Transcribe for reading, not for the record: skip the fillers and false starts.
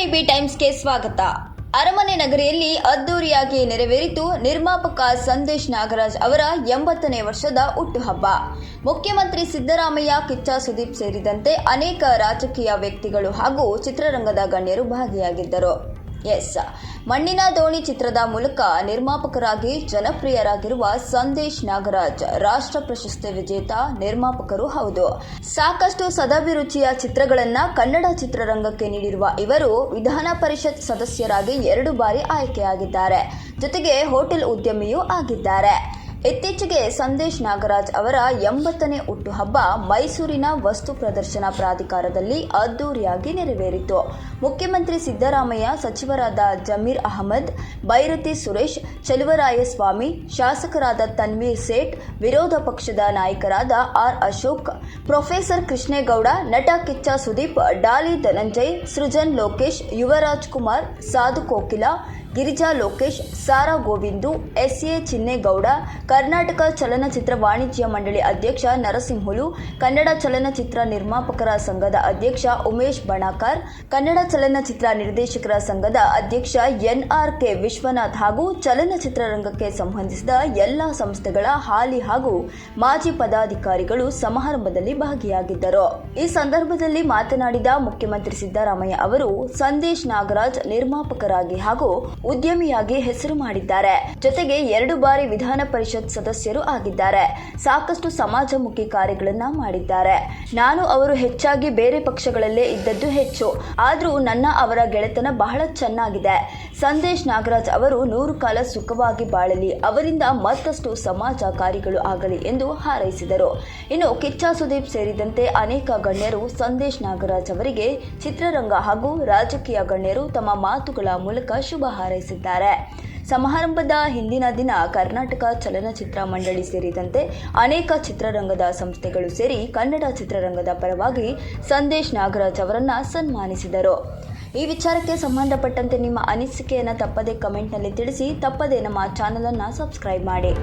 ಎನ್ಐಬಿ ಟೈಮ್ಸ್ಗೆ ಸ್ವಾಗತ. ಅರಮನೆ ನಗರಿಯಲ್ಲಿ ಅದ್ದೂರಿಯಾಗಿ ನೆರವೇರಿತು ನಿರ್ಮಾಪಕ ಸಂದೇಶ್ ನಾಗರಾಜ್ ಅವರ 80ನೇ ವರ್ಷದ ಹುಟ್ಟುಹಬ್ಬ. ಮುಖ್ಯಮಂತ್ರಿ ಸಿದ್ದರಾಮಯ್ಯ, ಕಿಚ್ಚ ಸುದೀಪ್ ಸೇರಿದಂತೆ ಅನೇಕ ರಾಜಕೀಯ ವ್ಯಕ್ತಿಗಳು ಹಾಗೂ ಚಿತ್ರರಂಗದ ಗಣ್ಯರು ಭಾಗಿಯಾಗಿದ್ದರು. ಮಣ್ಣಿನ ದೋಣಿ ಚಿತ್ರದ ಮೂಲಕ ನಿರ್ಮಾಪಕರಾಗಿ ಜನಪ್ರಿಯರಾಗಿರುವ ಸಂದೇಶ್ ನಾಗರಾಜ್ ರಾಷ್ಟ್ರ ಪ್ರಶಸ್ತಿ ವಿಜೇತ ನಿರ್ಮಾಪಕರು ಹೌದು. ಸಾಕಷ್ಟು ಸದಭಿರುಚಿಯ ಚಿತ್ರಗಳನ್ನ ಕನ್ನಡ ಚಿತ್ರರಂಗಕ್ಕೆ ನೀಡಿರುವ ಇವರು ವಿಧಾನ ಪರಿಷತ್ ಸದಸ್ಯರಾಗಿ 2 ಬಾರಿ ಆಯ್ಕೆಯಾಗಿದ್ದಾರೆ. ಜೊತೆಗೆ ಹೋಟೆಲ್ ಉದ್ಯಮಿಯೂ ಆಗಿದ್ದಾರೆ. ಇತ್ತೀಚೆಗೆ ಸಂದೇಶ್ ನಾಗರಾಜ್ ಅವರ 80ನೇ ಹುಟ್ಟುಹಬ್ಬ ಮೈಸೂರಿನ ವಸ್ತು ಪ್ರದರ್ಶನ ಪ್ರಾಧಿಕಾರದಲ್ಲಿ ಅದ್ದೂರಿಯಾಗಿ ನೆರವೇರಿತು. ಮುಖ್ಯಮಂತ್ರಿ ಸಿದ್ದರಾಮಯ್ಯ, ಸಚಿವರಾದ ಜಮೀರ್ ಅಹಮದ್, ಬೈರತಿ ಸುರೇಶ್, ಚೆಲುವರಾಯಸ್ವಾಮಿ, ಶಾಸಕರಾದ ತನ್ವೀರ್ ಸೇಠ್, ವಿರೋಧ ಪಕ್ಷದ ನಾಯಕರಾದ ಆರ್ ಅಶೋಕ್, ಪ್ರೊಫೆಸರ್ ಕೃಷ್ಣೇಗೌಡ, ನಟ ಕಿಚ್ಚ ಸುದೀಪ್, ಡಾಲಿ ಧನಂಜಯ್, ಸೃಜನ್ ಲೋಕೇಶ್, ಯುವರಾಜ್ ಕುಮಾರ್, ಸಾಧು ಕೋಕಿಲ, ಗಿರಿಜಾ ಲೋಕೇಶ್, ಸಾರಾ ಗೋವಿಂದು, ಎಸ್ಎ ಚಿನ್ನೇಗೌಡ, ಕರ್ನಾಟಕ ಚಲನಚಿತ್ರ ವಾಣಿಜ್ಯ ಮಂಡಳಿ ಅಧ್ಯಕ್ಷ ನರಸಿಂಹುಲು, ಕನ್ನಡ ಚಲನಚಿತ್ರ ನಿರ್ಮಾಪಕರ ಸಂಘದ ಅಧ್ಯಕ್ಷ ಉಮೇಶ್ ಬಣಕಾರ್, ಕನ್ನಡ ಚಲನಚಿತ್ರ ನಿರ್ದೇಶಕರ ಸಂಘದ ಅಧ್ಯಕ್ಷ ಎನ್ಆರ್ಕೆ ವಿಶ್ವನಾಥ್ ಹಾಗೂ ಚಲನಚಿತ್ರ ರಂಗಕ್ಕೆ ಸಂಬಂಧಿಸಿದ ಎಲ್ಲ ಸಂಸ್ಥೆಗಳ ಹಾಲಿ ಹಾಗೂ ಮಾಜಿ ಪದಾಧಿಕಾರಿಗಳು ಸಮಾರಂಭದಲ್ಲಿ ಭಾಗಿಯಾಗಿದ್ದರು. ಈ ಸಂದರ್ಭದಲ್ಲಿ ಮಾತನಾಡಿದ ಮುಖ್ಯಮಂತ್ರಿ ಸಿದ್ದರಾಮಯ್ಯ ಅವರು ಸಂದೇಶ್ ನಾಗರಾಜ್ ನಿರ್ಮಾಪಕರಾಗಿ ಹಾಗೂ ಉದ್ಯಮಿಯಾಗಿ ಹೆಸರು ಮಾಡಿದ್ದಾರೆ. ಜೊತೆಗೆ 2 ಬಾರಿ ವಿಧಾನ ಪರಿಷತ್ ಸದಸ್ಯರು ಆಗಿದ್ದಾರೆ. ಸಾಕಷ್ಟು ಸಮಾಜಮುಖಿ ಕಾರ್ಯಗಳನ್ನ ಮಾಡಿದ್ದಾರೆ. ನಾನು ಅವರು ಹೆಚ್ಚಾಗಿ ಬೇರೆ ಪಕ್ಷಗಳಲ್ಲೇ ಇದ್ದದ್ದು ಹೆಚ್ಚು. ಆದರೂ ಅವರ ಗೆಳೆತನ ಬಹಳ ಚೆನ್ನಾಗಿದೆ. ಸಂದೇಶ್ ನಾಗರಾಜ್ ಅವರು 100 ಕಾಲ ಸುಖವಾಗಿ ಬಾಳಲಿ, ಅವರಿಂದ ಮತ್ತಷ್ಟು ಸಮಾಜ ಕಾರ್ಯಗಳು ಆಗಲಿ ಎಂದು ಹಾರೈಸಿದರು. ಇನ್ನು ಕಿಚ್ಚ ಸುದೀಪ್ ಸೇರಿದಂತೆ ಅನೇಕ ಗಣ್ಯರು ಸಂದೇಶ್ ನಾಗರಾಜ್ ಅವರಿಗೆ ಚಿತ್ರರಂಗ ಹಾಗೂ ರಾಜಕೀಯ ಗಣ್ಯರು ತಮ್ಮ ಮಾತುಗಳ ಮೂಲಕ ಶುಭ ಹಾರೈಸಿದ್ದಾರೆ. ಸಮಾರಂಭದ ಹಿಂದಿನ ದಿನ ಕರ್ನಾಟಕ ಚಲನಚಿತ್ರ ಮಂಡಳಿ ಸೇರಿದಂತೆ ಅನೇಕ ಚಿತ್ರರಂಗದ ಸಂಸ್ಥೆಗಳು ಸೇರಿ ಕನ್ನಡ ಚಿತ್ರರಂಗದ ಪರವಾಗಿ ಸಂದೇಶ್ ನಾಗರಾಜ್ ಅವರನ್ನು ಸನ್ಮಾನಿಸಿದರು. ಈ ವಿಚಾರಕ್ಕೆ ಸಂಬಂಧಪಟ್ಟಂತೆ ನಿಮ್ಮ ಅನಿಸಿಕೆಯನ್ನು ತಪ್ಪದೇ ಕಮೆಂಟ್ನಲ್ಲಿ ತಿಳಿಸಿ. ತಪ್ಪದೇ ನಮ್ಮ ಚಾನಲನ್ನು ಸಬ್ಸ್ಕ್ರೈಬ್ ಮಾಡಿ.